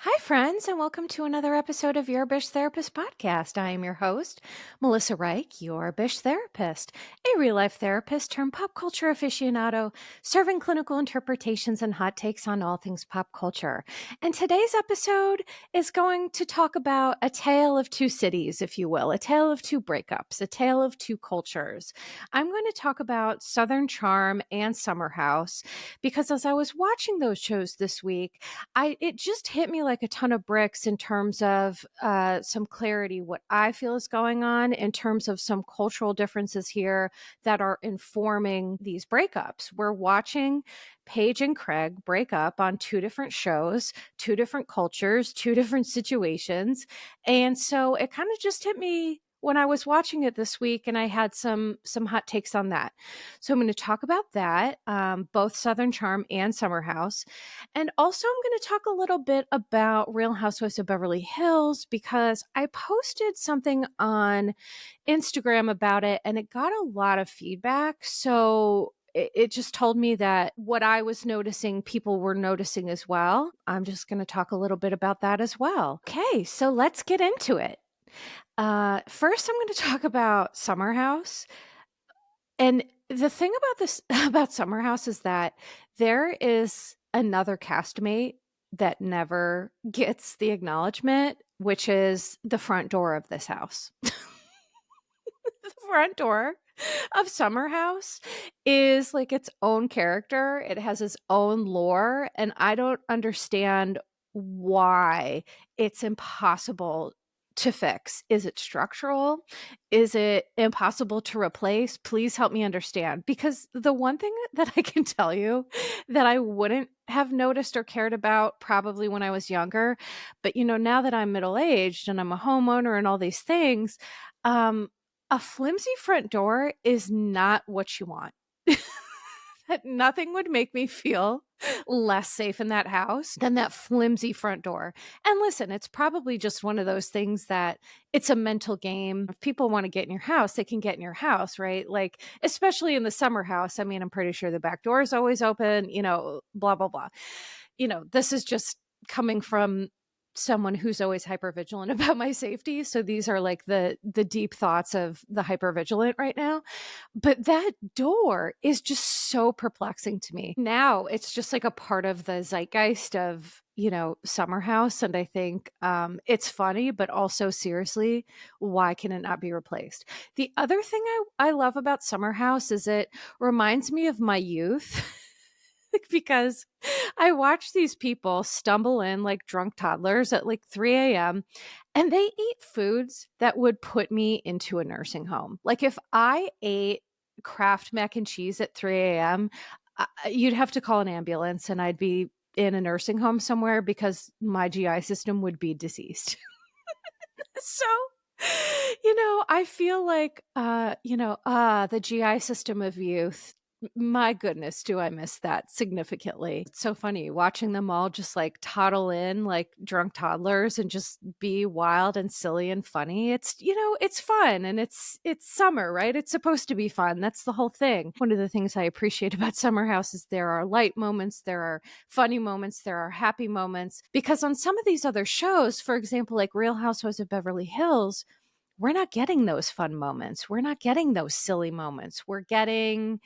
Hi, friends, and welcome to another episode of Your Bish Therapist podcast. I am your host, Melissa Reich, your Bish Therapist, a real life therapist turned pop culture aficionado, serving clinical interpretations and hot takes on all things pop culture. And today's episode is going to talk about a tale of two cities, if you will, a tale of two breakups, a tale of two cultures. I'm going to talk about Southern Charm and Summer House because as I was watching those shows this week, it just hit me like a ton of bricks in terms of some clarity, what I feel is going on in terms of some cultural differences here that are informing these breakups. We're watching Paige and Craig break up on two different shows, two different cultures, two different situations. And so it kind of just hit me when I was watching it this week, and I had some hot takes on that. So I'm going to talk about that, both Southern Charm and Summer House. And also, I'm going to talk a little bit about Real Housewives of Beverly Hills because I posted something on Instagram about it and it got a lot of feedback. So it just told me that what I was noticing, people were noticing as well. I'm just going to talk a little bit about that as well. Okay, so let's get into it. First, I'm going to talk about Summer House. And the thing about this about Summer House is that there is another castmate that never gets the acknowledgement, which is the front door of this house. The front door of Summer House is like its own character. It has its own lore, and I don't understand why it's impossible to fix. Is it structural? Is it impossible to replace? Please help me understand. Because the one thing that I can tell you that I wouldn't have noticed or cared about probably when I was younger, but now that I'm middle aged and I'm a homeowner and all these things, um, a flimsy front door is not what you want. That nothing would make me feel less safe in that house than that flimsy front door. And listen, it's probably just one of those things that it's a mental game. If people want to get in your house, they can get in your house, right? Like, especially in the Summer House. I mean, I'm pretty sure the back door is always open, blah, blah, blah. This is just coming from someone who's always hyper vigilant about my safety. So these are like the deep thoughts of the hyper vigilant right now. But that door is just so perplexing to me. Now it's just like a part of the zeitgeist of, Summer House. And I think it's funny, but also seriously, why can it not be replaced? The other thing I love about Summer House is it reminds me of my youth. Because I watch these people stumble in like drunk toddlers at like 3 a.m. and they eat foods that would put me into a nursing home. Like if I ate Kraft mac and cheese at 3 a.m., you'd have to call an ambulance and I'd be in a nursing home somewhere because my GI system would be deceased. So, I feel like, the GI system of youth. My goodness, do I miss that significantly. It's so funny watching them all just like toddle in like drunk toddlers and just be wild and silly and funny. It's fun and it's summer, right? It's supposed to be fun. That's the whole thing. One of the things I appreciate about Summer House is there are light moments, there are funny moments, there are happy moments. Because on some of these other shows, for example, like Real Housewives of Beverly Hills, we're not getting those fun moments. We're not getting those silly moments. We're getting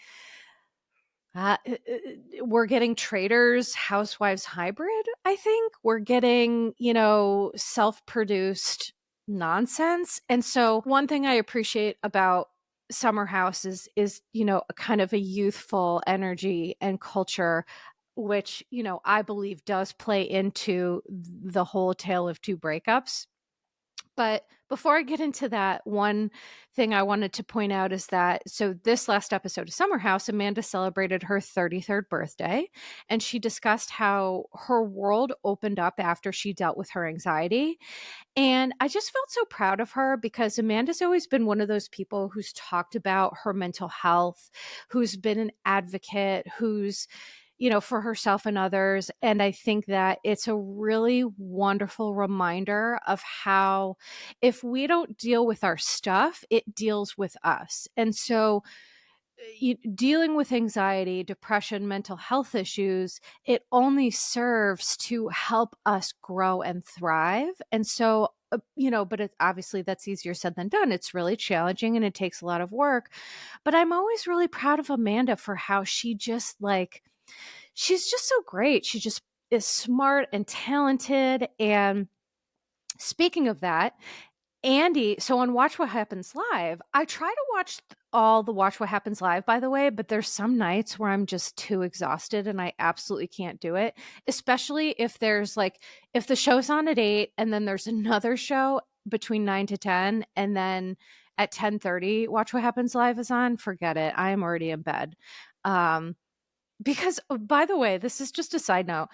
traitors, housewives hybrid, I think. We're getting, self-produced nonsense. And so one thing I appreciate about Summer House is, a kind of a youthful energy and culture, which, I believe does play into the whole tale of two breakups. But before I get into that, one thing I wanted to point out is that so this last episode of Summer House, Amanda celebrated her 33rd birthday, and she discussed how her world opened up after she dealt with her anxiety. And I just felt so proud of her because Amanda's always been one of those people who's talked about her mental health, who's been an advocate, who's for herself and others. And I think that it's a really wonderful reminder of how if we don't deal with our stuff, it deals with us. And so dealing with anxiety, depression, mental health issues, it only serves to help us grow and thrive. And so, but it's obviously that's easier said than done. It's really challenging and it takes a lot of work. But I'm always really proud of Amanda for how she just she's just so great. She just is smart and talented. And speaking of that, Andy, so on Watch What Happens Live, I try to watch all the Watch What Happens Live, by the way, but there's some nights where I'm just too exhausted and I absolutely can't do it, especially if if the show's on at 8 and then there's another show between 9 to 10 and then at 10:30 Watch What Happens Live is on, forget it. I am already in bed. Because, by the way, this is just a side note.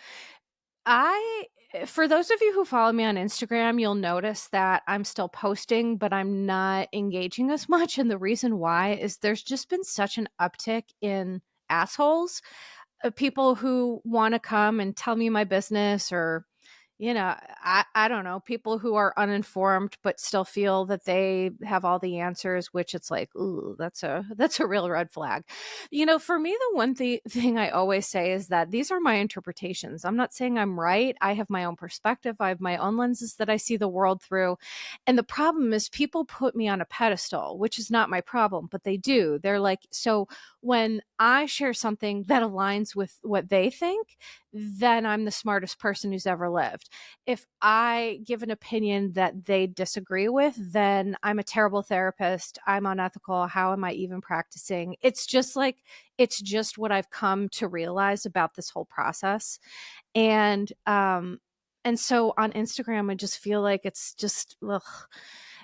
For those of you who follow me on Instagram, you'll notice that I'm still posting, but I'm not engaging as much. And the reason why is there's just been such an uptick in assholes, people who want to come and tell me my business or I don't know, people who are uninformed but still feel that they have all the answers, which it's like, ooh, that's a real red flag. For me, the one thing I always say is that these are my interpretations. I'm not saying I'm right. I have my own perspective. I have my own lenses that I see the world through. And the problem is people put me on a pedestal, which is not my problem, but they do. They're like, so when I share something that aligns with what they think, then I'm the smartest person who's ever lived. If I give an opinion that they disagree with, then I'm a terrible therapist. I'm unethical. How am I even practicing? It's just what I've come to realize about this whole process. And so on Instagram, I just feel like it's just, ugh,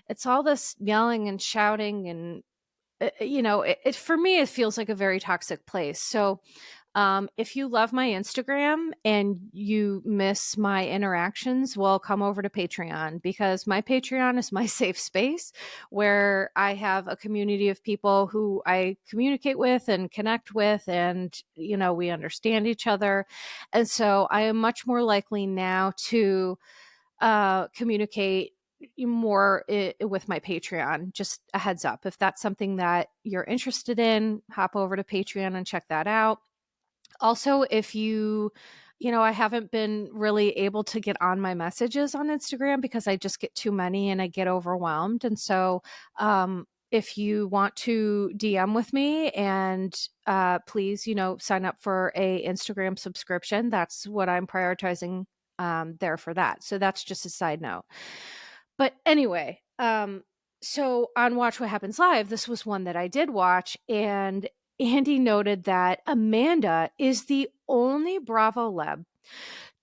it's all this yelling and shouting and, for me, it feels like a very toxic place. So if you love my Instagram and you miss my interactions, well, come over to Patreon, because my Patreon is my safe space where I have a community of people who I communicate with and connect with, and, we understand each other. And so I am much more likely now to communicate more with my Patreon. Just a heads up. If that's something that you're interested in, hop over to Patreon and check that out. Also, if I haven't been really able to get on my messages on Instagram because I just get too many and I get overwhelmed. And so, if you want to DM with me and please, sign up for a Instagram subscription. That's what I'm prioritizing there for that. So that's just a side note. But anyway, so on Watch What Happens Live, this was one that I did watch, and Andy noted that Amanda is the only Bravo Leb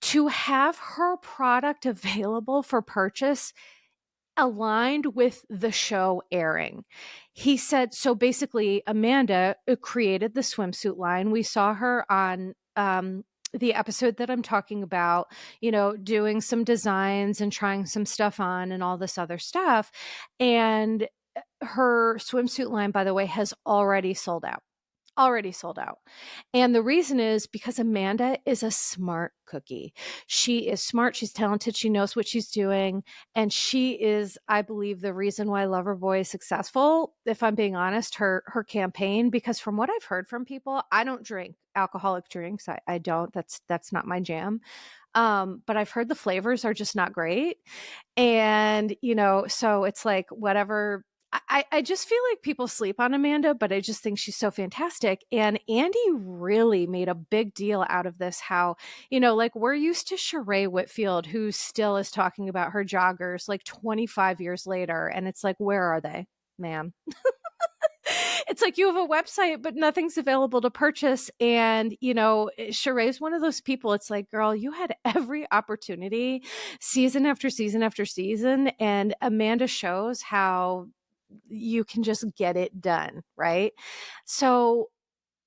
to have her product available for purchase aligned with the show airing. He said, so basically, Amanda created the swimsuit line. We saw her on the episode that I'm talking about, doing some designs and trying some stuff on and all this other stuff. And her swimsuit line, by the way, has already sold out. Already sold out. And the reason is because Amanda is a smart cookie. She is smart. She's talented. She knows what she's doing. And she is, I believe, the reason why Loverboy is successful. If I'm being honest, her campaign, because from what I've heard from people, I don't drink alcoholic drinks. I don't. That's not my jam. But I've heard the flavors are just not great. And, so it's like whatever. I just feel like people sleep on Amanda, but I just think she's so fantastic. And Andy really made a big deal out of this. How, like we're used to Sheree Whitfield, who still is talking about her joggers like 25 years later. And it's like, where are they, ma'am? It's like you have a website, but nothing's available to purchase. And, Sheree's one of those people. It's like, girl, you had every opportunity season after season after season. And Amanda shows how you can just get it done. Right. So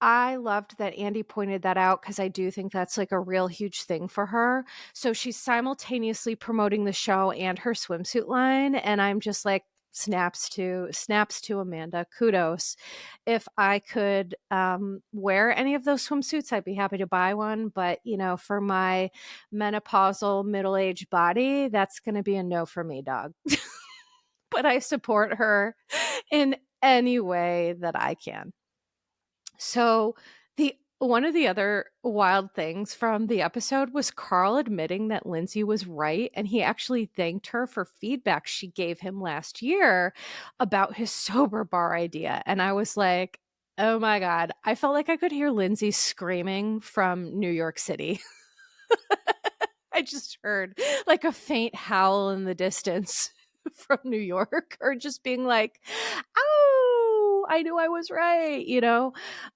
I loved that Andy pointed that out, because I do think that's like a real huge thing for her. So she's simultaneously promoting the show and her swimsuit line. And I'm just like, snaps to Amanda. Kudos. If I could wear any of those swimsuits, I'd be happy to buy one. But, for my menopausal middle-aged body, that's going to be a no for me, dog. But I support her in any way that I can. So the one of the other wild things from the episode was Carl admitting that Lindsay was right, and he actually thanked her for feedback she gave him last year about his sober bar idea. And I was like, oh my God, I felt like I could hear Lindsay screaming from New York City. I just heard like a faint howl in the distance from New York, or just being like, "Oh, I knew I was right," you know?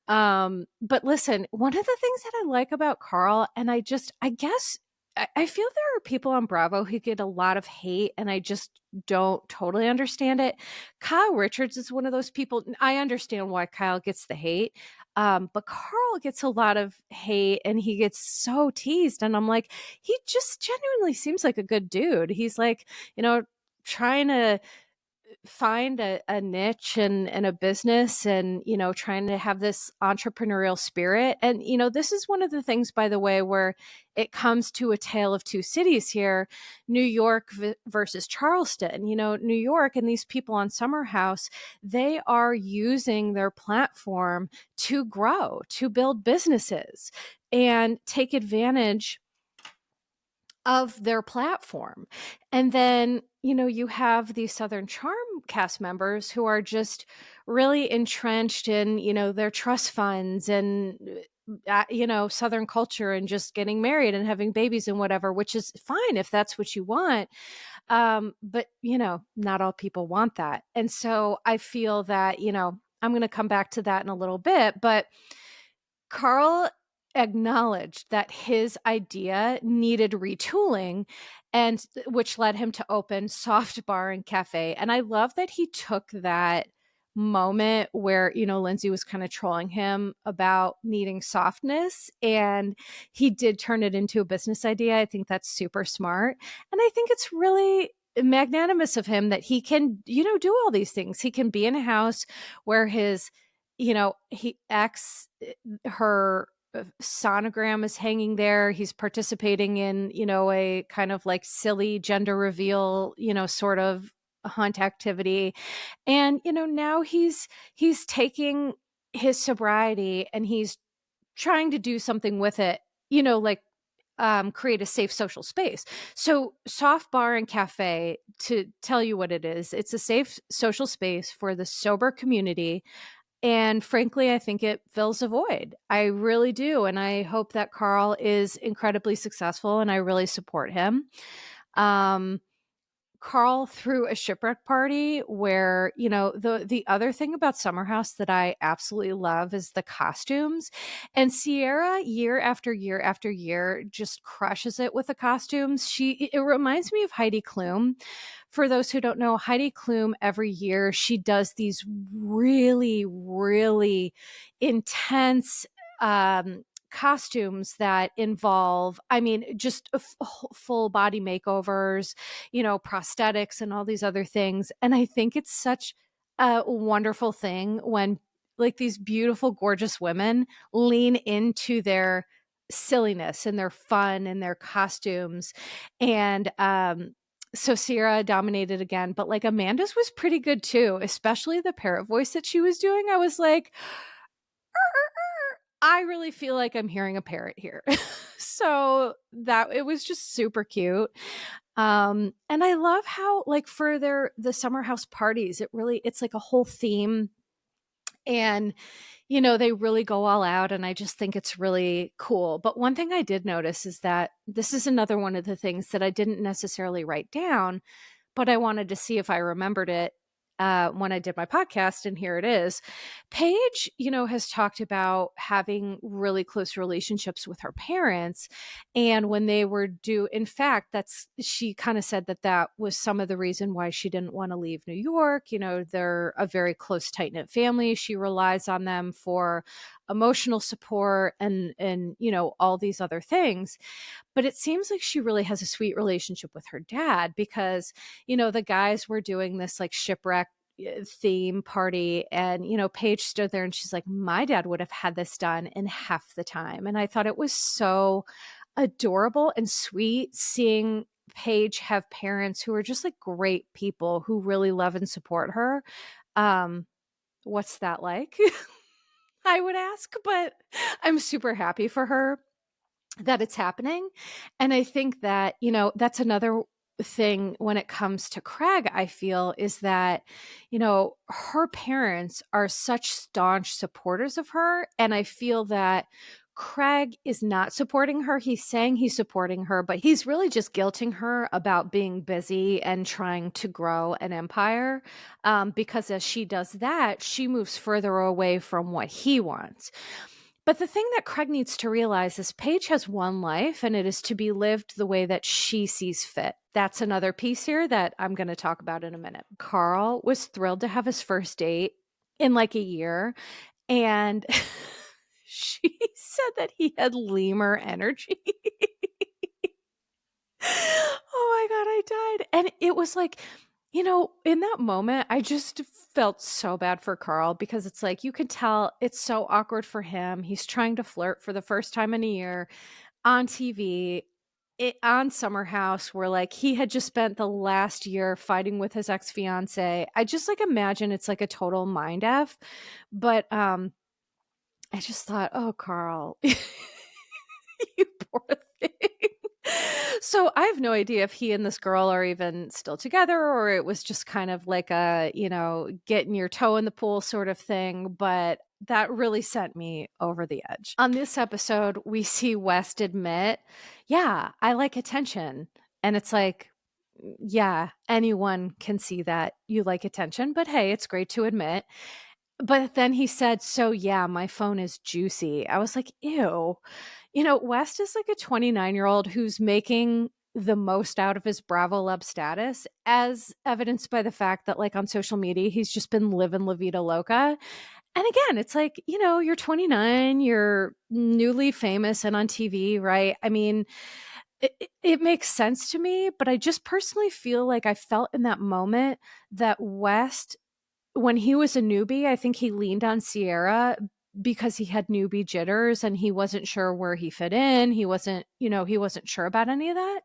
But listen, one of the things that I like about Carl, and I guess I feel there are people on Bravo who get a lot of hate, and I just don't totally understand it. Kyle Richards is one of those people. I understand why Kyle gets the hate. But Carl gets a lot of hate, and he gets so teased. And I'm like, he just genuinely seems like a good dude. He's like, trying to find a niche and a business, and trying to have this entrepreneurial spirit. And this is one of the things, by the way, where it comes to a tale of two cities here: New York versus Charleston. New York and these people on Summer House, they are using their platform to grow, to build businesses and take advantage of their platform. And then, you have these Southern Charm cast members who are just really entrenched in, their trust funds and, Southern culture, and just getting married and having babies and whatever, which is fine if that's what you want. But, not all people want that. And so I feel that, I'm going to come back to that in a little bit, but Carl acknowledged that his idea needed retooling, and which led him to open Soft Bar and Cafe. And I love that he took that moment where, Lindsay was kind of trolling him about needing softness, and he did turn it into a business idea. I think that's super smart. And I think it's really magnanimous of him that he can, do all these things. He can be in a house where his he ex her sonogram is hanging there. He's participating in, a kind of like silly gender reveal, sort of hunt activity. And, now he's taking his sobriety, and he's trying to do something with it, like create a safe social space. So Soft Bar and Cafe, to tell you what it is, it's a safe social space for the sober community, and frankly, I think it fills a void. I really do. And I hope that Carl is incredibly successful, and I really support him. Um, Carl threw a shipwreck party where, the other thing about Summer House that I absolutely love is the costumes. And Sierra, year after year after year, just crushes it with the costumes. It reminds me of Heidi Klum. For those who don't know, Heidi Klum, every year she does these really, really intense costumes that involve, I mean, just full body makeovers, prosthetics and all these other things. And I think it's such a wonderful thing when like these beautiful, gorgeous women lean into their silliness and their fun and their costumes. And so Sierra dominated again, but like Amanda's was pretty good too, especially the parrot voice that she was doing. I was like, I really feel like I'm hearing a parrot here. So that it was just super cute. And I love how like for the summer house parties, it's like a whole theme, and they really go all out, and I just think it's really cool. But one thing I did notice is that this is another one of the things that I didn't necessarily write down, but I wanted to see if I remembered it when I did my podcast, and here it is. Paige, has talked about having really close relationships with her parents, and when they were in fact, she kind of said that was some of the reason why she didn't want to leave New York. They're a very close, tight knit family. She relies on them for emotional support and all these other things. But it seems like she really has a sweet relationship with her dad, because, the guys were doing this like shipwreck theme party, and, Paige stood there and she's like, my dad would have had this done in half the time. And I thought it was so adorable and sweet seeing Paige have parents who are just like great people who really love and support her. Um, what's that like? I would ask, but I'm super happy for her that it's happening. And I think that, that's another thing when it comes to Craig, I feel is that, her parents are such staunch supporters of her. And I feel that Craig is not supporting her. He's saying he's supporting her, but he's really just guilting her about being busy and trying to grow an empire. Because as she does that, she moves further away from what he wants. But the thing that Craig needs to realize is Paige has one life and it is to be lived the way that she sees fit. That's another piece here that I'm going to talk about in a minute. Carl was thrilled to have his first date in like a year. And she said that he had lemur energy. Oh my God, I died. And it was like, in that moment, I just felt so bad for Carl because it's like, you can tell it's so awkward for him. He's trying to flirt for the first time in a year on TV, on Summer House, where like he had just spent the last year fighting with his ex-fiance. I just like imagine it's like a total mind F. But I just thought, oh, Carl, you poor thing. So I have no idea if he and this girl are even still together or it was just kind of like a, getting your toe in the pool sort of thing. But that really sent me over the edge. On this episode, we see West admit, yeah, I like attention. And it's like, yeah, anyone can see that you like attention, but hey, it's great to admit. But then he said, so yeah, my phone is juicy. I was like, ew. West is like a 29-year-old who's making the most out of his Bravo Love status, as evidenced by the fact that, like, on social media, he's just been living La Vida Loca. And again, it's like, you're 29, you're newly famous and on TV, right? I mean, it makes sense to me, but I just personally feel like I felt in that moment that West, when he was a newbie, I think he leaned on Sierra because he had newbie jitters and he wasn't sure where he fit in. He wasn't sure about any of that.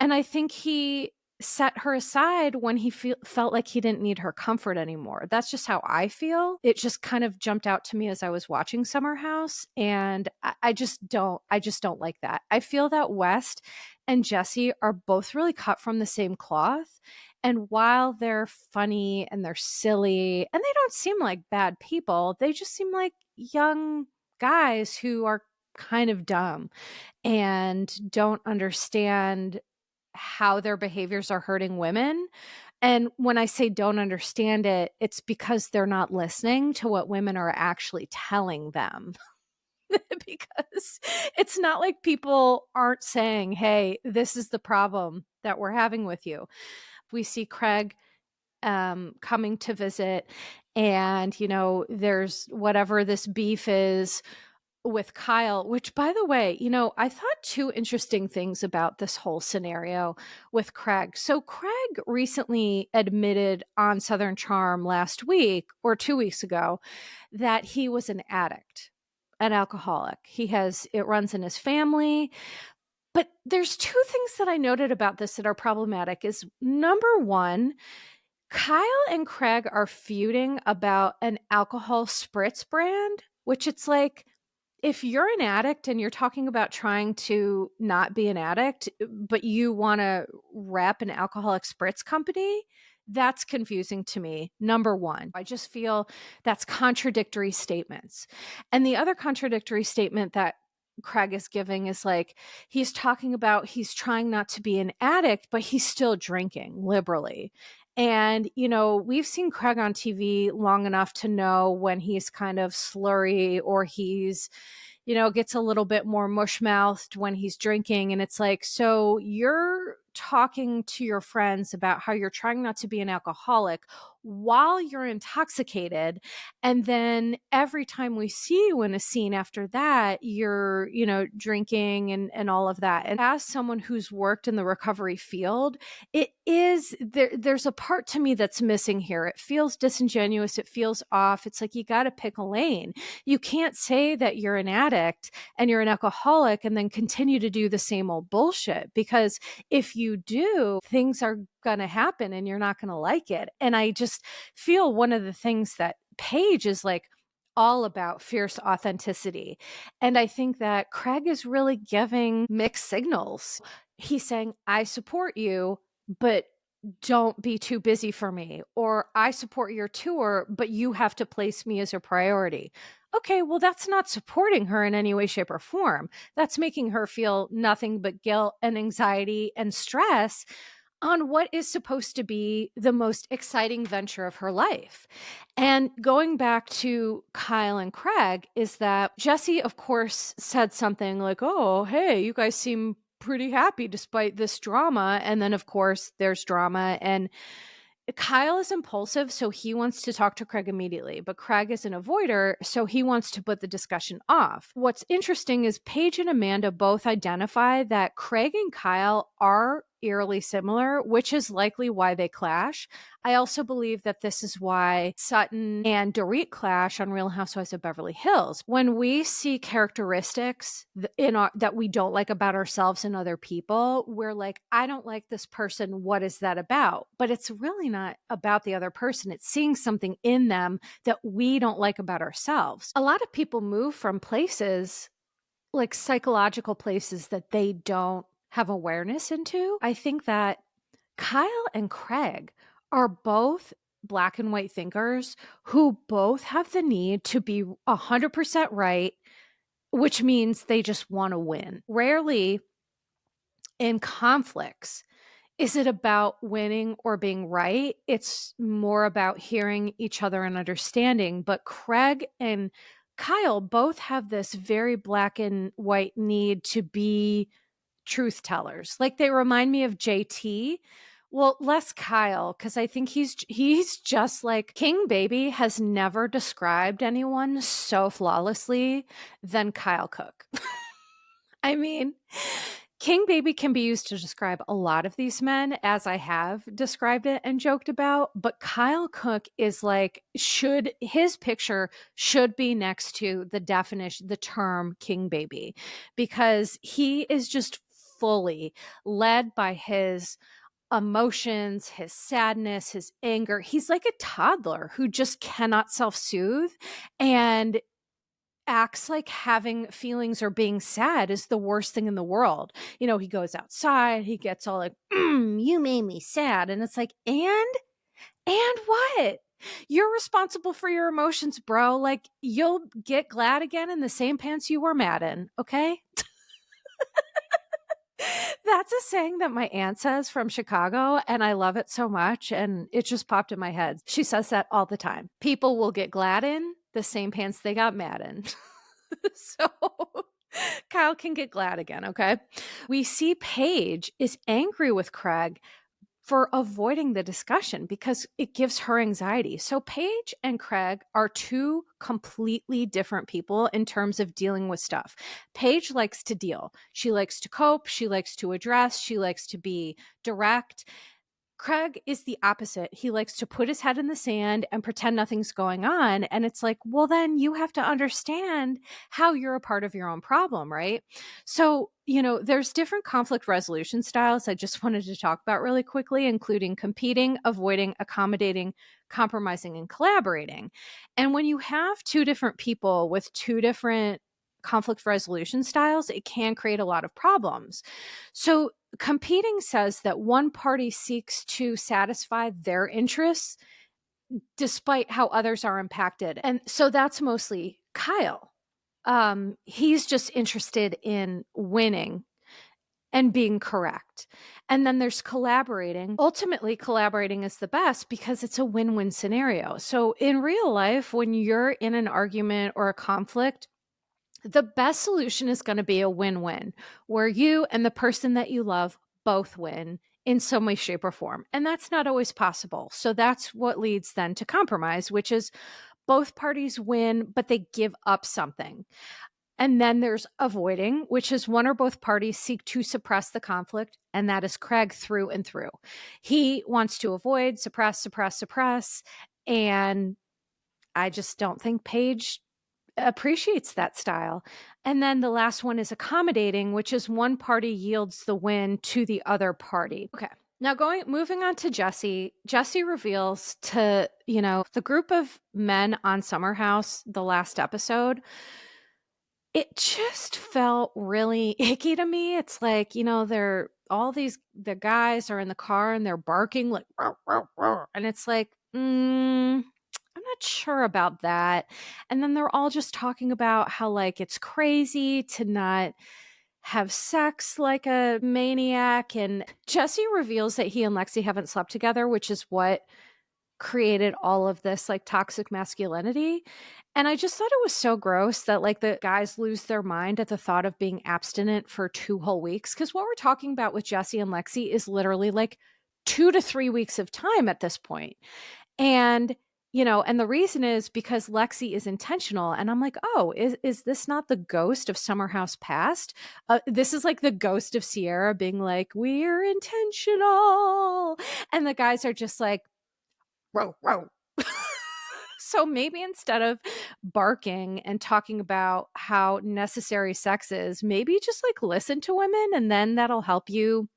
And I think he set her aside when he felt like he didn't need her comfort anymore. That's just how I feel. It just kind of jumped out to me as I was watching Summer House. And I just don't like that. I feel that West and Jesse are both really cut from the same cloth. And while they're funny and they're silly and they don't seem like bad people, they just seem like young guys who are kind of dumb and don't understand how their behaviors are hurting women. And when I say don't understand it, it's because they're not listening to what women are actually telling them. Because it's not like people aren't saying, hey, this is the problem that we're having with you. We see Craig coming to visit, and there's whatever this beef is with Kyle, which, by the way, I thought two interesting things about this whole scenario with Craig. So Craig recently admitted on Southern Charm last week or 2 weeks ago that he was an addict, an alcoholic. It runs in his family. But there's two things that I noted about this that are problematic is, number one, Kyle and Craig are feuding about an alcohol spritz brand, which it's like, if you're an addict and you're talking about trying to not be an addict, but you want to rep an alcoholic spritz company, that's confusing to me. Number one, I just feel that's contradictory statements. And the other contradictory statement that Craig is giving is like, he's talking about he's trying not to be an addict, but he's still drinking liberally. And, we've seen Craig on TV long enough to know when he's kind of slurry or he's, gets a little bit more mush mouthed when he's drinking. And it's like, so you're talking to your friends about how you're trying not to be an alcoholic while you're intoxicated. And then every time we see you in a scene after that, you're, drinking and all of that. And as someone who's worked in the recovery field, there's a part to me that's missing here. It feels disingenuous. It feels off. It's like, you got to pick a lane. You can't say that you're an addict and you're an alcoholic and then continue to do the same old bullshit, because if you do, things are going to happen and you're not going to like it. And I just feel one of the things that Paige is like all about fierce authenticity. And I think that Craig is really giving mixed signals. He's saying, I support you, but don't be too busy for me. Or I support your tour, but you have to place me as a priority. Okay, well, that's not supporting her in any way, shape, or form. That's making her feel nothing but guilt and anxiety and stress on what is supposed to be the most exciting venture of her life. And going back to Kyle and Craig, is that Jesse, of course, said something like, oh, hey, you guys seem pretty happy despite this drama. And then, of course, there's drama. And Kyle is impulsive, so he wants to talk to Craig immediately, but Craig is an avoider, so he wants to put the discussion off. What's interesting is Paige and Amanda both identify that Craig and Kyle are eerily similar, which is likely why they clash. I also believe that this is why Sutton and Dorit clash on Real Housewives of Beverly Hills. When we see characteristics that we don't like about ourselves and other people, we're like, I don't like this person. What is that about? But it's really not about the other person. It's seeing something in them that we don't like about ourselves. A lot of people move from places, like psychological places, that they don't have awareness into. I think that Kyle and Craig are both black and white thinkers who both have the need to be 100% right, which means they just want to win. Rarely in conflicts is it about winning or being right. It's more about hearing each other and understanding. But Craig and Kyle both have this very black and white need to be truth tellers. Like, they remind me of JT. Well, less Kyle, because I think he's just like King Baby has never described anyone so flawlessly than Kyle Cook. I mean, King Baby can be used to describe a lot of these men, as I have described it and joked about, but Kyle Cook is like, his picture should be next to the definition, the term King Baby, because he is just fully led by his emotions, his sadness, his anger. He's like a toddler who just cannot self-soothe and acts like having feelings or being sad is the worst thing in the world. You know, he goes outside, he gets all like, you made me sad. And it's like, and what? You're responsible for your emotions, bro. Like, you'll get glad again in the same pants you were mad in, okay? That's a saying that my aunt says from Chicago, and I love it so much, and it just popped in my head. She says that all the time. People will get glad in the same pants they got mad in. So Kyle can get glad again, okay? We see Paige is angry with Craig for avoiding the discussion because it gives her anxiety. So Paige and Craig are two completely different people in terms of dealing with stuff. Paige likes to deal. She likes to cope. She likes to address. She likes to be direct. Craig is the opposite. He likes to put his head in the sand and pretend nothing's going on. And it's like, well, then you have to understand how you're a part of your own problem, right? So, you know, there's different conflict resolution styles I just wanted to talk about really quickly, including competing, avoiding, accommodating, compromising, and collaborating. And when you have two different people with two different conflict resolution styles, it can create a lot of problems. So competing says that one party seeks to satisfy their interests despite how others are impacted. And so that's mostly Kyle. He's just interested in winning and being correct. And then there's collaborating. Ultimately, collaborating is the best because it's a win-win scenario. So in real life, when you're in an argument or a conflict, the best solution is going to be a win-win where you and the person that you love both win in some way, shape, or form. And that's not always possible. So that's what leads then to compromise, which is both parties win, but they give up something. And then there's avoiding, which is one or both parties seek to suppress the conflict. And that is Craig through and through. He wants to avoid, suppress. And I just don't think Paige appreciates that style. And then the last one is accommodating, which is one party yields the win to the other party. Okay. Now moving on to Jesse. Jesse reveals to, the group of men on Summer House, the last episode, it just felt really icky to me. It's like, they're all the guys are in the car and they're barking like, "Row, row, row," and it's like, I'm not sure about that. And then they're all just talking about how like it's crazy to not have sex like a maniac. And Jesse reveals that he and Lexi haven't slept together, which is what created all of this like toxic masculinity. And I just thought it was so gross that like the guys lose their mind at the thought of being abstinent for 2 whole weeks. Cause what we're talking about with Jesse and Lexi is literally like 2 to 3 weeks of time at this point. And and the reason is because Lexi is intentional. And I'm like, oh, is this not the ghost of Summer House Past? This is like the ghost of Sierra being like, we're intentional. And the guys are just like, row, row. So maybe instead of barking and talking about how necessary sex is, maybe just like listen to women, and then that'll help you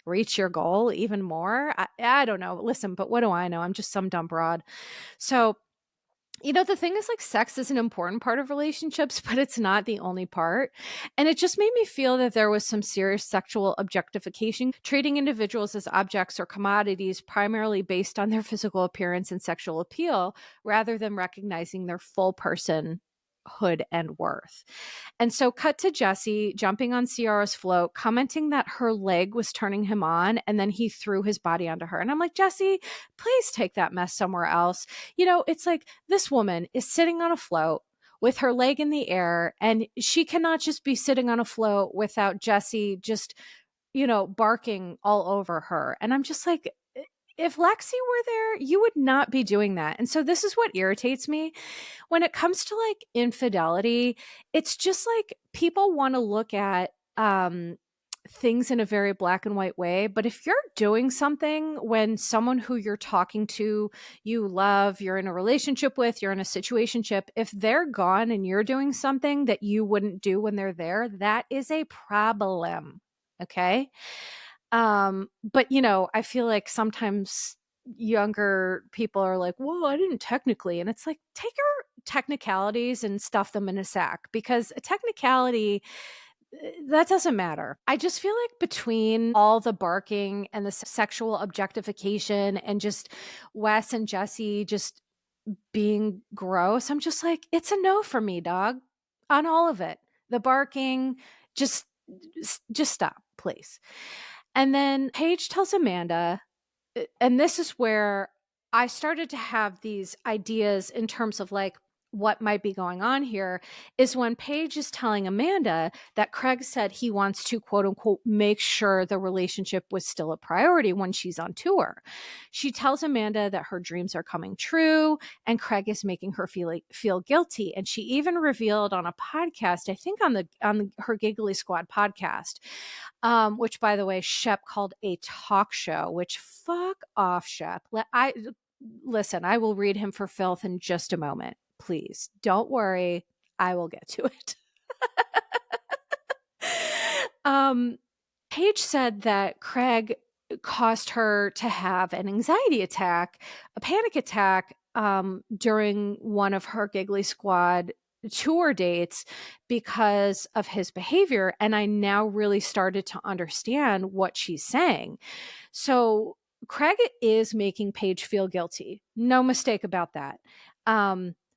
reach your goal even more. I don't know. Listen, but what do I know? I'm just some dumb broad. So, the thing is like sex is an important part of relationships, but it's not the only part. And it just made me feel that there was some serious sexual objectification, treating individuals as objects or commodities primarily based on their physical appearance and sexual appeal, rather than recognizing their full personhood and worth. And so cut to Jesse jumping on Ciara's float, commenting that her leg was turning him on, and then he threw his body onto her. And I'm like, Jesse, please take that mess somewhere else. It's like this woman is sitting on a float with her leg in the air, and she cannot just be sitting on a float without Jesse just, barking all over her. And I'm just like, if Lexi were there, you would not be doing that. And so this is what irritates me when it comes to like infidelity. It's just like people want to look at things in a very black and white way. But if you're doing something when someone who you're talking to, you love, you're in a relationship with, you're in a situationship, if they're gone and you're doing something that you wouldn't do when they're there, that is a problem. Okay. But I feel like sometimes younger people are like, well, I didn't technically. And it's like, take your technicalities and stuff them in a sack, because a technicality, that doesn't matter. I just feel like between all the barking and the sexual objectification and just Wes and Jesse just being gross, I'm just like, it's a no for me, dog, on all of it. The barking, just stop, please. And then Paige tells Amanda, and this is where I started to have these ideas in terms of like what might be going on here, is when Paige is telling Amanda that Craig said he wants to quote unquote make sure the relationship was still a priority when she's on tour. She tells Amanda that her dreams are coming true and Craig is making her feel guilty. And she even revealed on a podcast, I think on her Giggly Squad podcast, which by the way, Shep called a talk show, which fuck off, Shep. Listen, I will read him for filth in just a moment. Please don't worry. I will get to it. Paige said that Craig caused her to have an anxiety attack, a panic attack, during one of her Giggly Squad tour dates because of his behavior. And I now really started to understand what she's saying. So Craig is making Paige feel guilty. No mistake about that.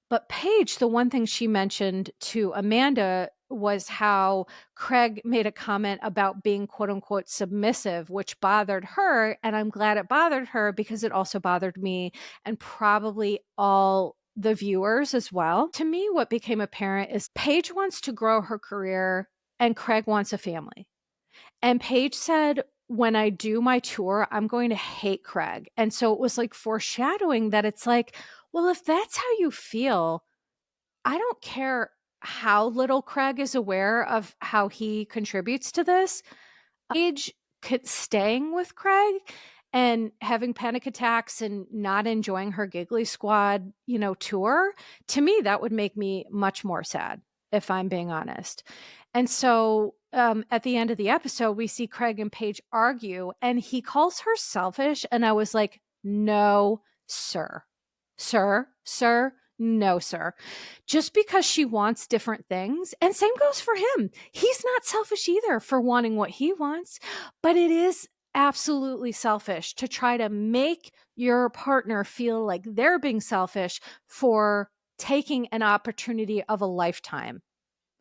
But Paige, the one thing she mentioned to Amanda was how Craig made a comment about being quote unquote submissive, which bothered her. And I'm glad it bothered her because it also bothered me and probably all the viewers as well. To me, what became apparent is Paige wants to grow her career and Craig wants a family. And Paige said, when I do my tour, I'm going to hate Craig. And so it was like foreshadowing that it's like, well, if that's how you feel, I don't care how little Craig is aware of how he contributes to this. Paige staying with Craig and having panic attacks and not enjoying her Giggly Squad, tour, to me, that would make me much more sad, if I'm being honest. And so at the end of the episode, we see Craig and Paige argue, and he calls her selfish. And I was like, no, sir, sir, no, sir. Just because she wants different things, and same goes for him. He's not selfish either for wanting what he wants, but it is absolutely selfish to try to make your partner feel like they're being selfish for taking an opportunity of a lifetime,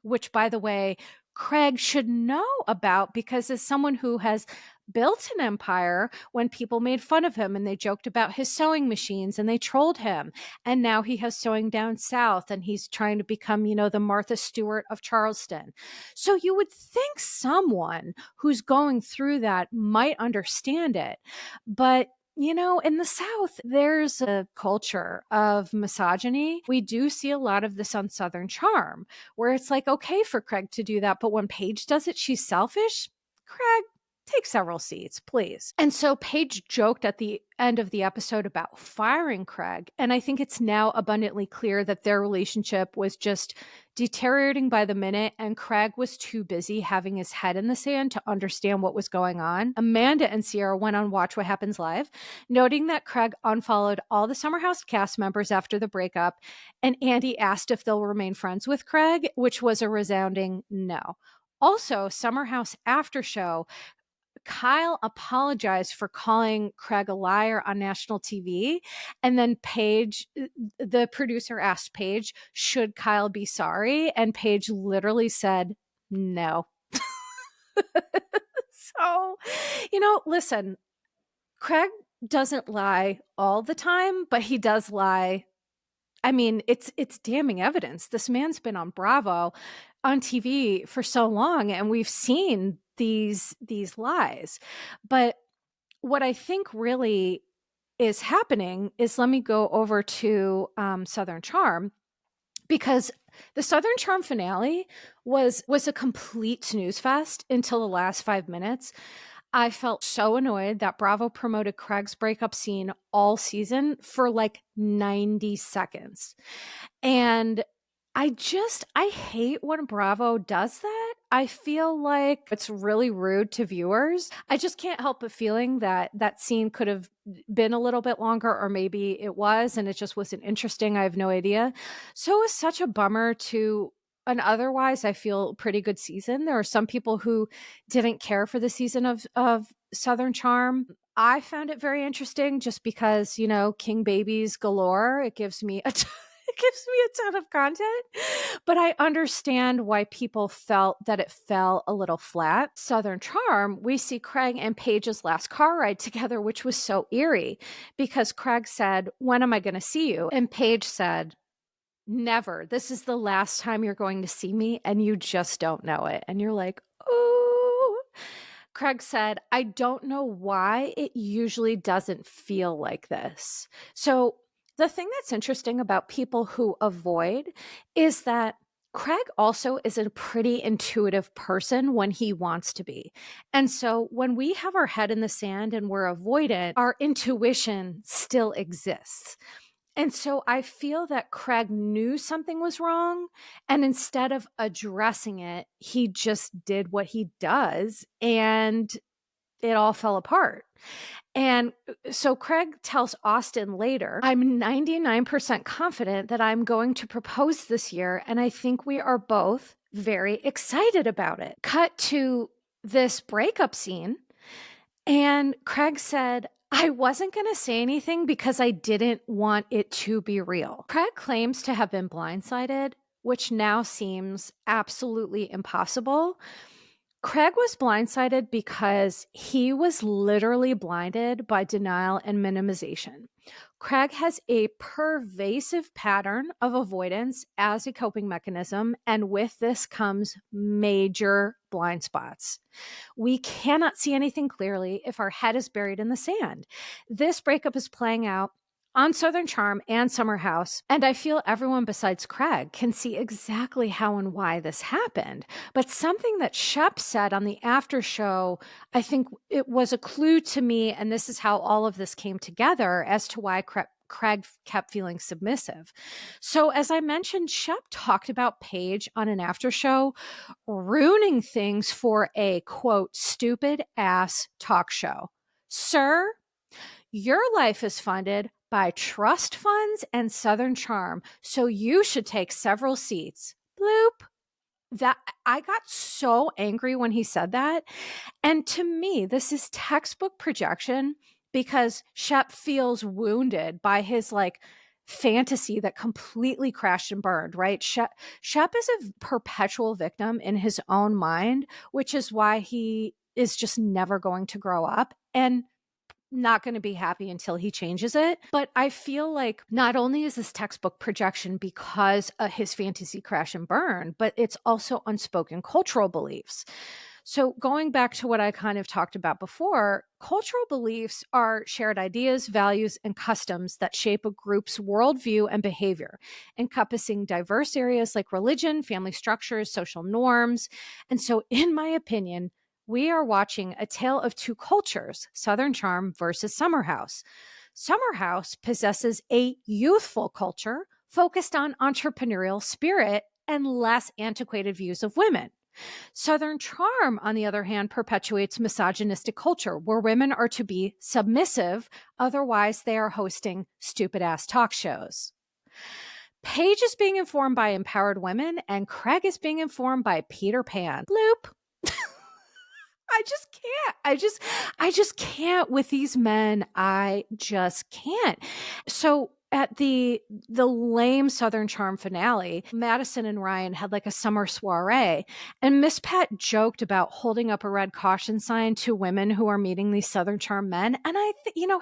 which, by the way, Craig should know about, because as someone who has built an empire, when people made fun of him and they joked about his sewing machines and they trolled him, and now he has sewing down south and he's trying to become, the Martha Stewart of Charleston. So you would think someone who's going through that might understand it. But in the South, there's a culture of misogyny. We do see a lot of this on Southern Charm, where it's like, okay for Craig to do that. But when Paige does it, she's selfish. Craig, take several seats, please. And so Paige joked at the end of the episode about firing Craig. And I think it's now abundantly clear that their relationship was just deteriorating by the minute, and Craig was too busy having his head in the sand to understand what was going on. Amanda and Sierra went on Watch What Happens Live, noting that Craig unfollowed all the Summer House cast members after the breakup, and Andy asked if they'll remain friends with Craig, which was a resounding no. Also, Summer House after show, Kyle apologized for calling Craig a liar on national TV. And then Paige, the producer, asked Paige, should Kyle be sorry? And Paige literally said, no. So, listen, Craig doesn't lie all the time, but he does lie. I mean, it's damning evidence. This man's been on Bravo on TV for so long, and we've seen these lies. But what I think really is happening is, let me go over to Southern Charm, because the Southern Charm finale was a complete snooze fest until the last 5 minutes. I felt so annoyed that Bravo promoted Craig's breakup scene all season for like 90 seconds. And I hate when Bravo does that. I feel like it's really rude to viewers. I just can't help but feeling that that scene could have been a little bit longer, or maybe it was, and it just wasn't interesting. I have no idea. So it was such a bummer to an otherwise, I feel, pretty good season. There are some people who didn't care for the season of Southern Charm. I found it very interesting just because, King babies galore. It gives me a ton of content, but I understand why people felt that it fell a little flat. Southern Charm, we see Craig and Paige's last car ride together, which was so eerie because Craig said, "When am I going to see you?" And Paige said, "Never. This is the last time you're going to see me, and you just don't know it." And you're like, oh. Craig said, "I don't know why it usually doesn't feel like this." So the thing that's interesting about people who avoid is that Craig also is a pretty intuitive person when he wants to be. And so when we have our head in the sand and we're avoidant, our intuition still exists. And so I feel that Craig knew something was wrong, and instead of addressing it, he just did what he does, and it all fell apart. And so Craig tells Austin later, "I'm 99% confident that I'm going to propose this year, and I think we are both very excited about it." Cut to this breakup scene, and Craig said, "I wasn't going to say anything because I didn't want it to be real." Craig claims to have been blindsided, which now seems absolutely impossible. Craig was blindsided because he was literally blinded by denial and minimization. Craig has a pervasive pattern of avoidance as a coping mechanism, and with this comes major blind spots. We cannot see anything clearly if our head is buried in the sand. This breakup is playing out on Southern Charm and Summer House, and I feel everyone besides Craig can see exactly how and why this happened. But something that Shep said on the after show, I think it was a clue to me, and this is how all of this came together as to why Craig kept feeling submissive. So as I mentioned, Shep talked about Paige on an after show, ruining things for a quote, stupid ass talk show. Sir, your life is funded by trust funds and Southern Charm, so you should take several seats. Bloop. That I got so angry when he said that. And to me, this is textbook projection because Shep feels wounded by his like fantasy that completely crashed and burned, right? Shep is a perpetual victim in his own mind, which is why he is just never going to grow up. And not going to be happy until he changes it. But I feel like not only is this textbook projection because of his fantasy crash and burn, but it's also unspoken cultural beliefs. So going back to what I kind of talked about before, cultural beliefs are shared ideas, values, and customs that shape a group's worldview and behavior, encompassing diverse areas like religion, family structures, social norms. And so in my opinion, we are watching a tale of two cultures, Southern Charm versus Summer House. Summer House possesses a youthful culture focused on entrepreneurial spirit and less antiquated views of women. Southern Charm, on the other hand, perpetuates misogynistic culture where women are to be submissive, otherwise they are hosting stupid-ass talk shows. Paige is being informed by empowered women, and Craig is being informed by Peter Pan. Bloop. I just can't. I just can't with these men. I just can't. So at the lame Southern Charm finale, Madison and Ryan had like a summer soiree, and Miss Pat joked about holding up a red caution sign to women who are meeting these Southern Charm men. And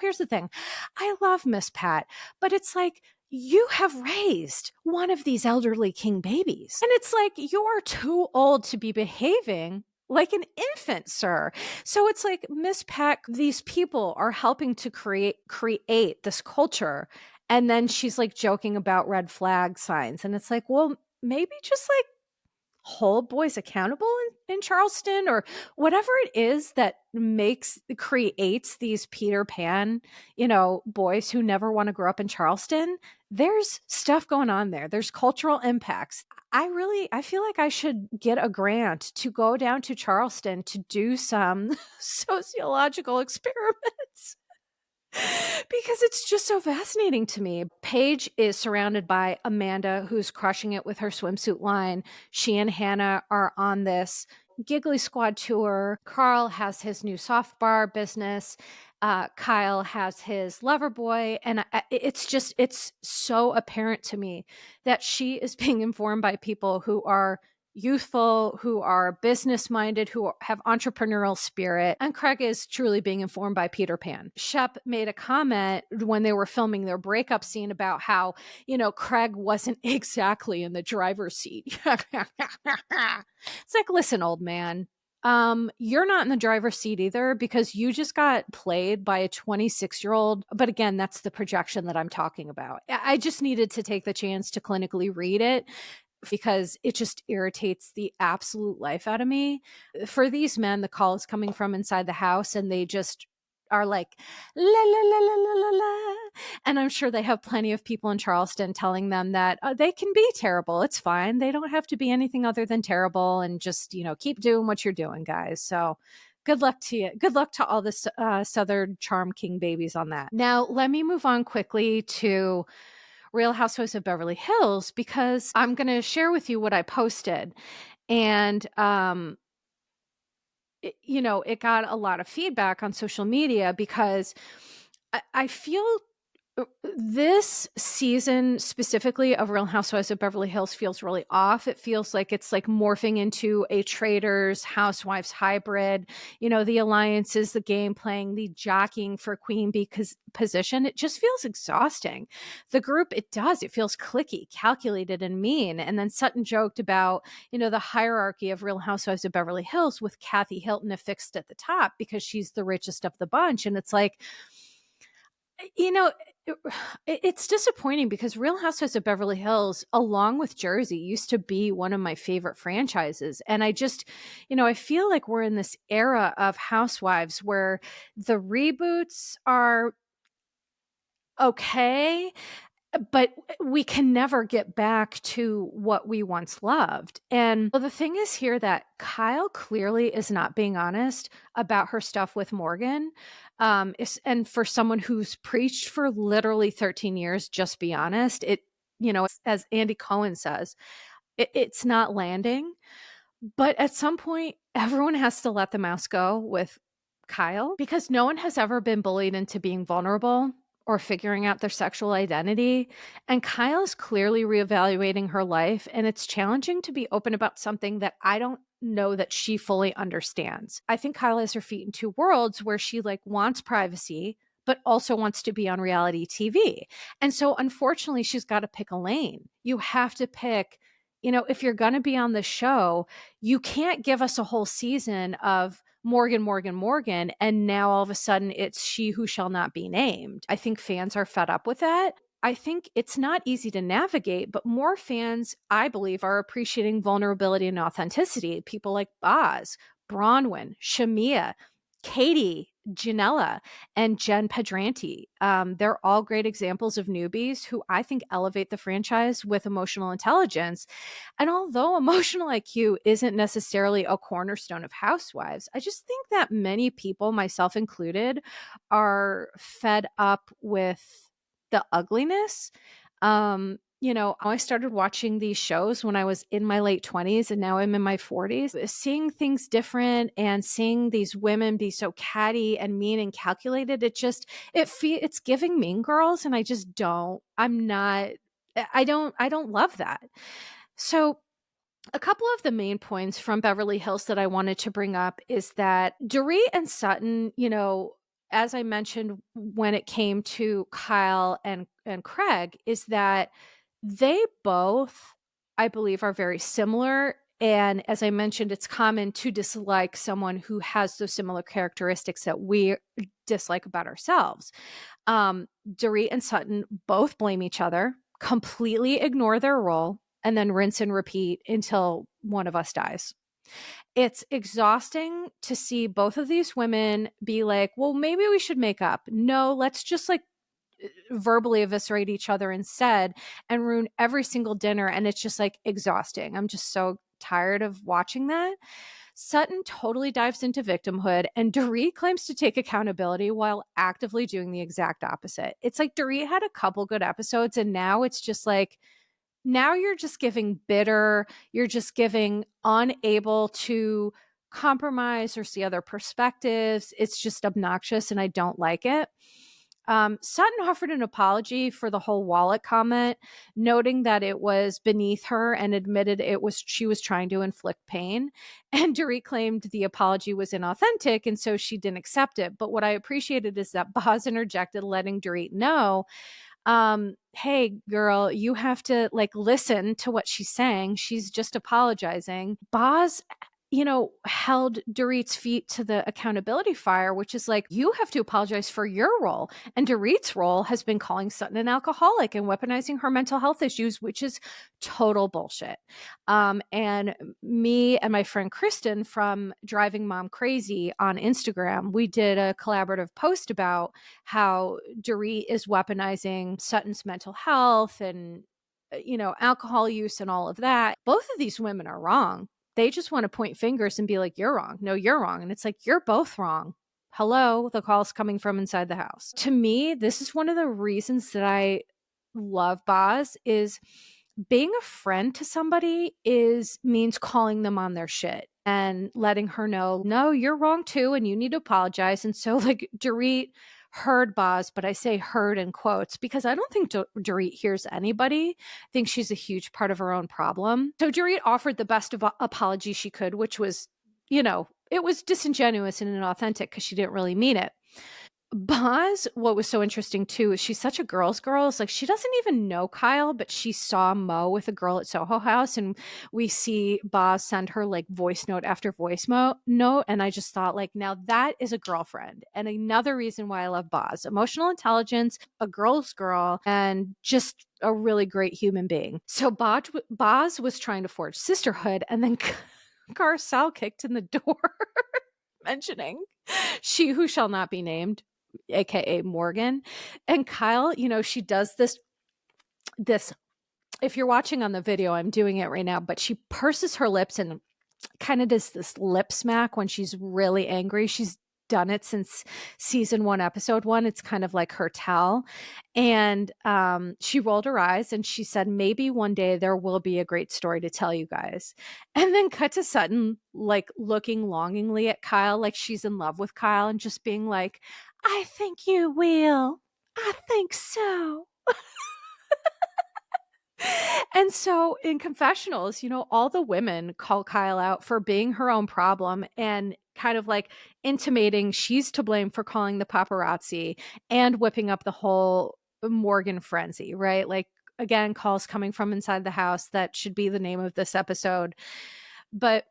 here's the thing. I love Miss Pat, but it's like, you have raised one of these elderly king babies. And it's like, you're too old to be behaving like an infant, sir. So it's like, Miss Peck, these people are helping to create this culture. And then she's like joking about red flag signs. And it's like, well, maybe just like hold boys accountable in Charleston or whatever it is that creates these Peter Pan, boys who never want to grow up in Charleston. There's stuff going on there. There's cultural impacts. I feel like I should get a grant to go down to Charleston to do some sociological experiments. Because it's just so fascinating to me. Paige is surrounded by Amanda, who's crushing it with her swimsuit line. She and Hannah are on this Giggly Squad tour. Carl has his new soft bar business. Kyle has his lover boy. And it's so apparent to me that she is being informed by people who are youthful, who are business minded, who have entrepreneurial spirit. And Craig is truly being informed by Peter Pan. Shep made a comment when they were filming their breakup scene about how, Craig wasn't exactly in the driver's seat. It's like, listen, old man, you're not in the driver's seat either because you just got played by a 26-year-old. But again, that's the projection that I'm talking about. I just needed to take the chance to clinically read it because it just irritates the absolute life out of me. For these men, the call is coming from inside the house and they just are like, la, la, la, la, la, la, la. And I'm sure they have plenty of people in Charleston telling them that they can be terrible. It's fine. They don't have to be anything other than terrible and just, keep doing what you're doing, guys. So good luck to you. Good luck to all the Southern Charm King babies on that. Now, let me move on quickly to Real Housewives of Beverly Hills because I'm going to share with you what I posted. And, it got a lot of feedback on social media because I feel this season specifically of Real Housewives of Beverly Hills feels really off. It feels like it's like morphing into a traitors housewives hybrid, the alliances, the game playing, the jockeying for queen bee position. It just feels exhausting. The group, it feels cliquey, calculated, and mean. And then Sutton joked about, the hierarchy of Real Housewives of Beverly Hills with Kathy Hilton affixed at the top because she's the richest of the bunch. And it's like, it's disappointing because Real Housewives of Beverly Hills, along with Jersey, used to be one of my favorite franchises. And I just, I feel like we're in this era of Housewives where the reboots are okay, but we can never get back to what we once loved. And the thing is here that Kyle clearly is not being honest about her stuff with Morgan. And for someone who's preached for literally 13 years, just be honest. As Andy Cohen says, it's not landing. But at some point, everyone has to let the mouse go with Kyle because no one has ever been bullied into being vulnerable or figuring out their sexual identity. And Kyle is clearly reevaluating her life, and it's challenging to be open about something that I don't know that she fully understands. I think Kyle has her feet in two worlds where she like wants privacy but also wants to be on reality TV. And so unfortunately she's got to pick a lane. You have to pick, if you're going to be on the show, you can't give us a whole season of Morgan, Morgan, Morgan, and now all of a sudden it's she who shall not be named. I think fans are fed up with that. I think it's not easy to navigate, but more fans, I believe, are appreciating vulnerability and authenticity. People like Boz, Bronwyn, Shamia, Katie, Janella, and Jen Pedranti. They're all great examples of newbies who I think elevate the franchise with emotional intelligence. And although emotional IQ isn't necessarily a cornerstone of Housewives, I just think that many people, myself included, are fed up with the ugliness. I started watching these shows when I was in my late 20s and now I'm in my 40s. Seeing things different and seeing these women be so catty and mean and calculated, it's giving Mean Girls, and I just don't. I don't love that. So a couple of the main points from Beverly Hills that I wanted to bring up is that Dorit and Sutton, as I mentioned when it came to Kyle and Craig, is that they both, I believe, are very similar. And as I mentioned, it's common to dislike someone who has those similar characteristics that we dislike about ourselves. Dorit and Sutton both blame each other, completely ignore their role, and then rinse and repeat until one of us dies. It's exhausting to see both of these women be like, well, maybe we should make up. No, let's just like verbally eviscerate each other instead and ruin every single dinner. And it's just like exhausting. I'm just so tired of watching that. Sutton totally dives into victimhood, and Dorit claims to take accountability while actively doing the exact opposite. It's like Dorit had a couple good episodes, and now it's just like, now you're just giving bitter, you're just giving unable to compromise or see other perspectives. It's just obnoxious, and I don't like it. Sutton offered an apology for the whole wallet comment, noting that it was beneath her and admitted she was trying to inflict pain. And Dorit claimed the apology was inauthentic, and so she didn't accept it. But what I appreciated is that Boz interjected, letting Dorit know, hey girl, you have to like listen to what she's saying. She's just apologizing. Boz, held Dorit's feet to the accountability fire, which is like, you have to apologize for your role. And Dorit's role has been calling Sutton an alcoholic and weaponizing her mental health issues, which is total bullshit. And me and my friend Kristen from Driving Mom Crazy on Instagram, we did a collaborative post about how Dorit is weaponizing Sutton's mental health and alcohol use and all of that. Both of these women are wrong. They just want to point fingers and be like, you're wrong. No, you're wrong. And it's like, you're both wrong. Hello, the call's coming from inside the house. To me, this is one of the reasons that I love Boz, is being a friend to somebody means calling them on their shit and letting her know, no, you're wrong too, and you need to apologize. And so like Dorit heard Boz, but I say heard in quotes because I don't think Dorit hears anybody. I think she's a huge part of her own problem. So Dorit offered the best apology she could, which was, it was disingenuous and inauthentic because she didn't really mean it. Boz, what was so interesting too, is she's such a girl's girl. It's like she doesn't even know Kyle, but she saw Mo with a girl at Soho House, and we see Boz send her like voice note after voice note. And I just thought, like, now that is a girlfriend. And another reason why I love Boz: emotional intelligence, a girl's girl, and just a really great human being. So Boz was trying to forge sisterhood, and then Garcelle kicked in the door, mentioning she who shall not be named, AKA Morgan. And Kyle, she does this, if you're watching on the video, I'm doing it right now, but she purses her lips and kind of does this lip smack when she's really angry. She's done it since season 1, episode 1. It's kind of like her tell. And she rolled her eyes and she said, maybe one day there will be a great story to tell you guys. And then cut to Sutton, like looking longingly at Kyle, like she's in love with Kyle, and just being like, I think you will. I think so. And so in confessionals, all the women call Kyle out for being her own problem and kind of like intimating she's to blame for calling the paparazzi and whipping up the whole Morgan frenzy, right? Like, again, calls coming from inside the house. That should be the name of this episode. But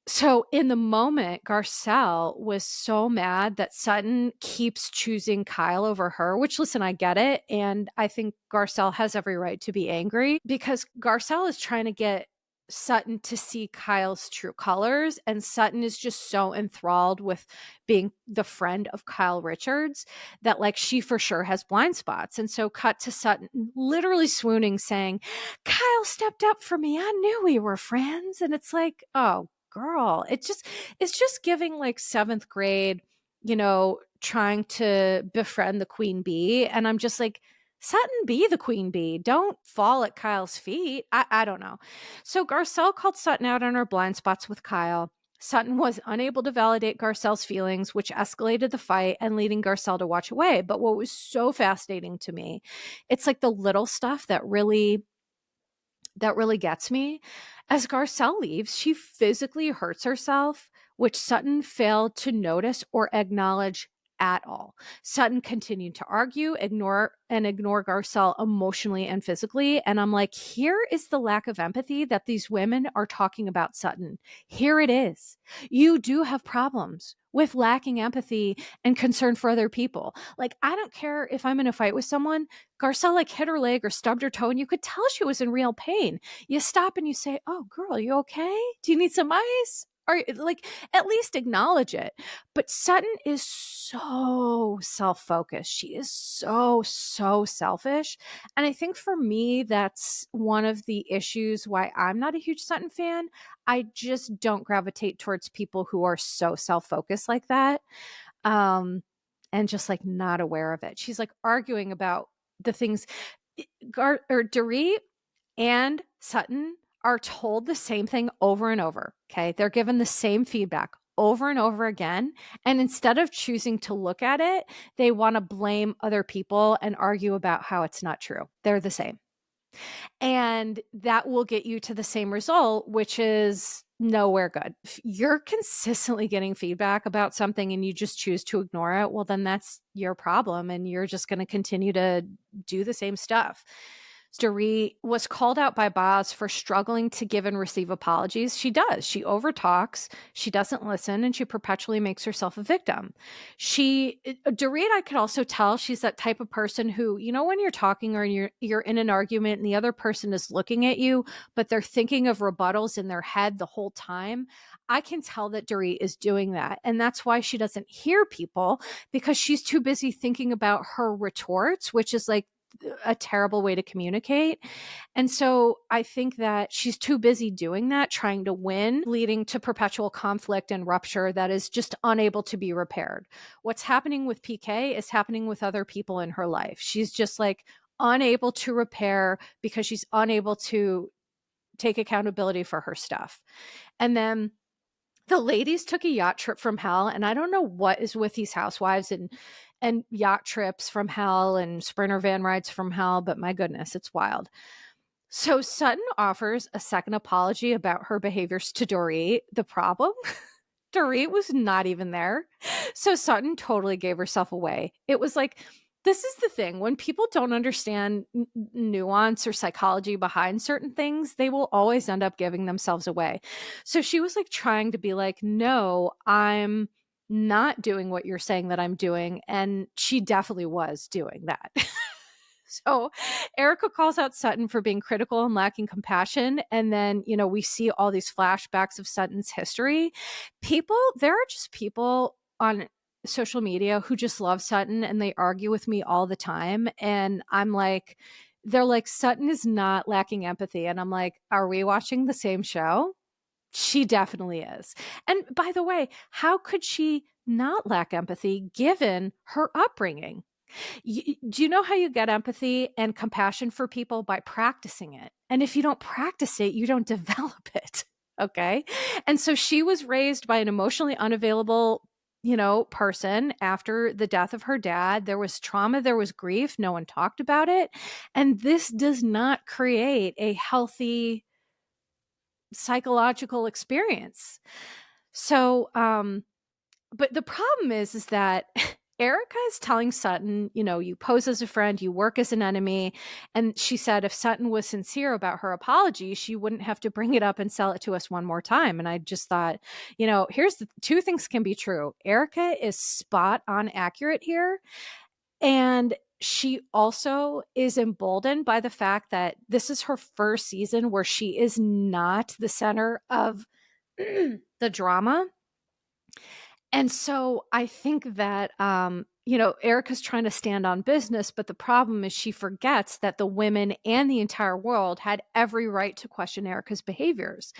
so in the moment, Garcelle was so mad that Sutton keeps choosing Kyle over her, which, listen, I get it. And I think Garcelle has every right to be angry because Garcelle is trying to get Sutton to see Kyle's true colors. And Sutton is just so enthralled with being the friend of Kyle Richards that, like, she for sure has blind spots. And so cut to Sutton literally swooning, saying, Kyle stepped up for me. I knew we were friends. And it's like, oh, girl, it's just giving like 7th grade, trying to befriend the queen bee. And I'm just like, Sutton, be the queen bee. Don't fall at Kyle's feet. I don't know. So Garcelle called Sutton out on her blind spots with Kyle. Sutton was unable to validate Garcelle's feelings, which escalated the fight and leading Garcelle to watch away. But what was so fascinating to me, it's like the little stuff that really gets me. As Garcelle leaves, she physically hurts herself, which Sutton failed to notice or acknowledge at all. Sutton continued to argue, ignore Garcelle emotionally and physically. And I'm like, here is the lack of empathy that these women are talking about, Sutton. Here it is. You do have problems with lacking empathy and concern for other people. Like, I don't care if I'm in a fight with someone, Garcelle like hit her leg or stubbed her toe and you could tell she was in real pain. You stop and you say, oh, girl, you okay? Do you need some ice? Or like, at least acknowledge it. But Sutton is so self-focused. She is so selfish. And I think for me, that's one of the issues why I'm not a huge Sutton fan. I just don't gravitate towards people who are so self-focused like that. And just like not aware of it. She's like arguing about the things. Dorit and Sutton are told the same thing over and over. Okay. They're given the same feedback over and over again. And instead of choosing to look at it, they want to blame other people and argue about how it's not true. They're the same. And that will get you to the same result, which is nowhere good. If you're consistently getting feedback about something and you just choose to ignore it, well, then that's your problem. And you're just going to continue to do the same stuff. Dorit was called out by Boz for struggling to give and receive apologies. She does. She overtalks. She doesn't listen, and she perpetually makes herself a victim. Dorit, I could also tell she's that type of person who, when you're talking or you're in an argument and the other person is looking at you, but they're thinking of rebuttals in their head the whole time. I can tell that Dorit is doing that. And that's why she doesn't hear people, because she's too busy thinking about her retorts, which is like a terrible way to communicate. And so I think that she's too busy doing that, trying to win, leading to perpetual conflict and rupture that is just unable to be repaired. What's happening with PK is happening with other people in her life. She's just like unable to repair because she's unable to take accountability for her stuff. And then the ladies took a yacht trip from hell, and I don't know what is with these housewives and yacht trips from hell and Sprinter van rides from hell, but my goodness, it's wild. So Sutton offers a second apology about her behaviors to Dorit. The problem? Dorit was not even there. So Sutton totally gave herself away. It was like, this is the thing. When people don't understand nuance or psychology behind certain things, they will always end up giving themselves away. So she was like trying to be like, no, I'm not doing what you're saying that I'm doing. And she definitely was doing that. So Erica calls out Sutton for being critical and lacking compassion. And then, we see all these flashbacks of Sutton's history. There are just people on social media who just love Sutton and they argue with me all the time. And I'm like, they're like, Sutton is not lacking empathy. And I'm like, are we watching the same show? She definitely is. And by the way, how could she not lack empathy given her upbringing? Do you know how you get empathy and compassion for people? By practicing it. And if you don't practice it, you don't develop it. Okay. And so she was raised by an emotionally unavailable, person after the death of her dad. There was trauma, there was grief. No one talked about it. And this does not create a healthy psychological experience. So, but the problem is that Erica is telling Sutton, you pose as a friend, you work as an enemy. And she said if Sutton was sincere about her apology, she wouldn't have to bring it up and sell it to us one more time. And I just thought, here's the two things can be true. Erica is spot on accurate here. And she also is emboldened by the fact that this is her first season where she is not the center of the drama. And so I think that, Erica's trying to stand on business, but the problem is she forgets that the women and the entire world had every right to question Erica's behaviors.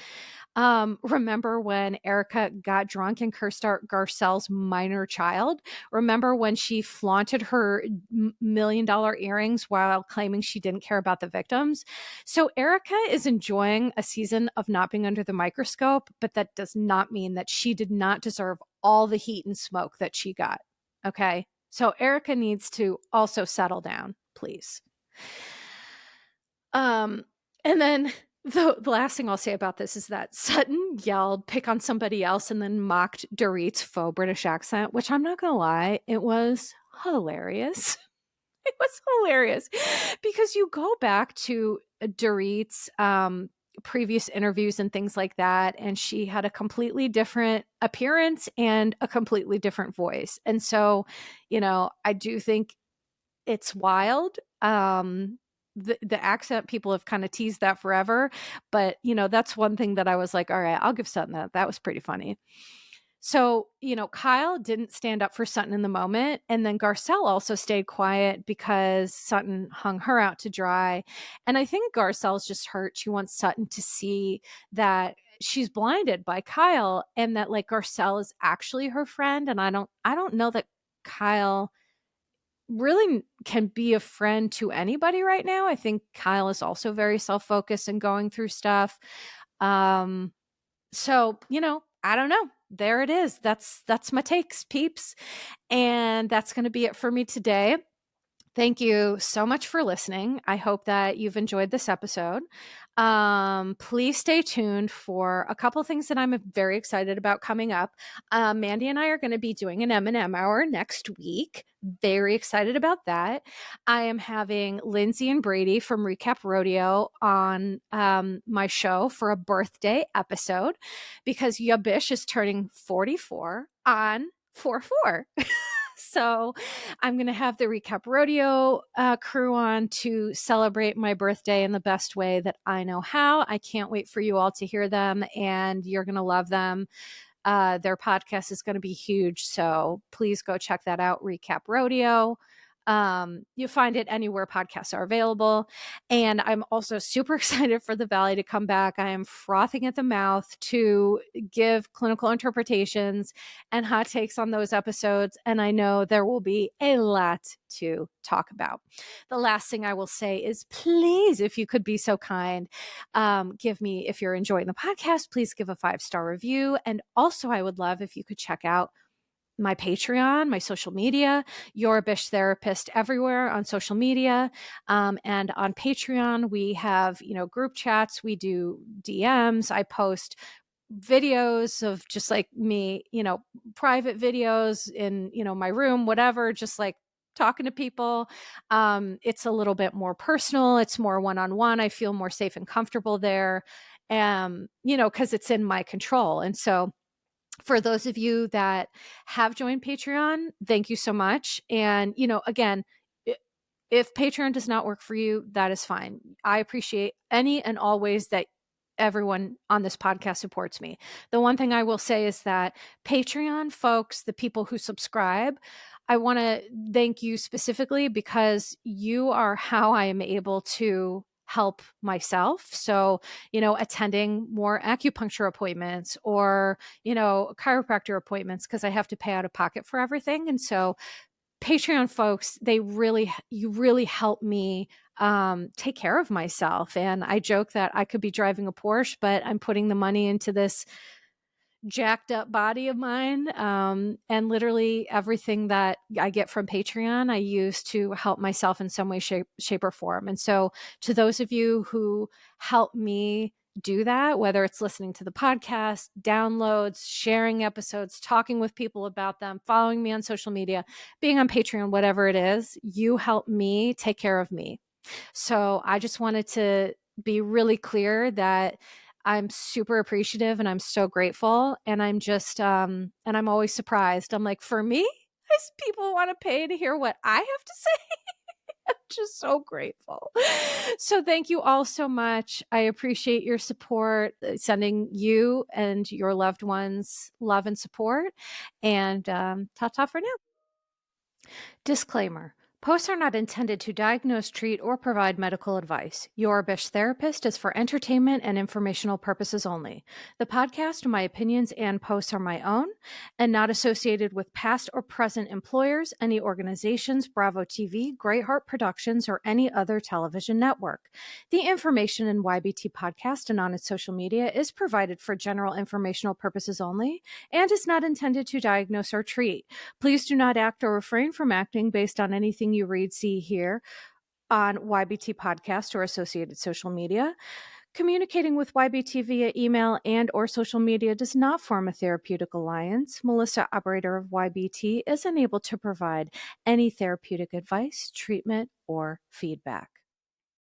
Remember when Erica got drunk and cursed out Garcelle's minor child? Remember when she flaunted her $1 million earrings while claiming she didn't care about the victims? So Erica is enjoying a season of not being under the microscope, but that does not mean that she did not deserve all the heat and smoke that she got. Okay. So Erica needs to also settle down, please. And then the last thing I'll say about this is that Sutton yelled, pick on somebody else, and then mocked Dorit's faux British accent, which I'm not going to lie, it was hilarious. It was hilarious because you go back to Dorit's previous interviews and things like that, and she had a completely different appearance and a completely different voice. And so, I do think it's wild. The accent, people have kind of teased that forever, but that's one thing that I was like, all right, I'll give Sutton that. That was pretty funny. So, Kyle didn't stand up for Sutton in the moment. And then Garcelle also stayed quiet because Sutton hung her out to dry. And I think Garcelle's just hurt. She wants Sutton to see that she's blinded by Kyle and that like Garcelle is actually her friend. And I don't know that Kyle really can be a friend to anybody right now. I think Kyle is also very self-focused and going through stuff. So, I don't know. There it is. That's my takes, peeps. And that's going to be it for me today. Thank you so much for listening. I hope that you've enjoyed this episode. Please stay tuned for a couple of things that I'm very excited about coming up. Mandy and I are going to be doing an M&M hour next week. Very excited about that. I am having Lindsay and Brady from Recap Rodeo on my show for a birthday episode because Yabish is turning 44 on 4/4. So I'm going to have the Recap Rodeo crew on to celebrate my birthday in the best way that I know how. I can't wait for you all to hear them, and you're going to love them. Their podcast is going to be huge, so please go check that out, Recap Rodeo. You'll find it anywhere podcasts are available. And I'm also super excited for the Valley to come back. I am frothing at the mouth to give clinical interpretations and hot takes on those episodes. And I know there will be a lot to talk about. The last thing I will say is please, if you could be so kind, give me, if you're enjoying the podcast, please give a 5-star review. And also I would love if you could check out my Patreon, my social media, Your Bish Therapist everywhere on social media. And on Patreon, we have, group chats. We do DMs. I post videos of just like me, private videos in, my room, whatever, just like talking to people. It's a little bit more personal. It's more one-on-one. I feel more safe and comfortable there, because it's in my control. And so for those of you that have joined Patreon, thank you so much. And, again, if Patreon does not work for you, that is fine. I appreciate any and all ways that everyone on this podcast supports me. The one thing I will say is that Patreon folks, the people who subscribe, I want to thank you specifically because you are how I am able to help myself. So, attending more acupuncture appointments or, chiropractor appointments because I have to pay out of pocket for everything. And so Patreon folks, you really help me take care of myself. And I joke that I could be driving a Porsche, but I'm putting the money into this jacked up body of mine. And literally everything that I get from Patreon, I use to help myself in some way, shape or form. And so to those of you who help me do that, whether it's listening to the podcast, downloads, sharing episodes, talking with people about them, following me on social media, being on Patreon, whatever it is, you help me take care of me. So I just wanted to be really clear that I'm super appreciative and I'm so grateful. And I'm just, and I'm always surprised. I'm like, for me, people want to pay to hear what I have to say. I'm just so grateful. So thank you all so much. I appreciate your support, sending you and your loved ones love and support. And ta-ta for now. Disclaimer. Posts are not intended to diagnose, treat, or provide medical advice. Your Bish Therapist is for entertainment and informational purposes only. The podcast, my opinions, and posts are my own and not associated with past or present employers, any organizations, Bravo TV, Greatheart Productions, or any other television network. The information in YBT Podcast and on its social media is provided for general informational purposes only and is not intended to diagnose or treat. Please do not act or refrain from acting based on anything you read, see, hear on YBT Podcast or associated social media. Communicating with YBT via email and or social media does not form a therapeutic alliance. Melissa, operator of YBT, is unable to provide any therapeutic advice, treatment, or feedback.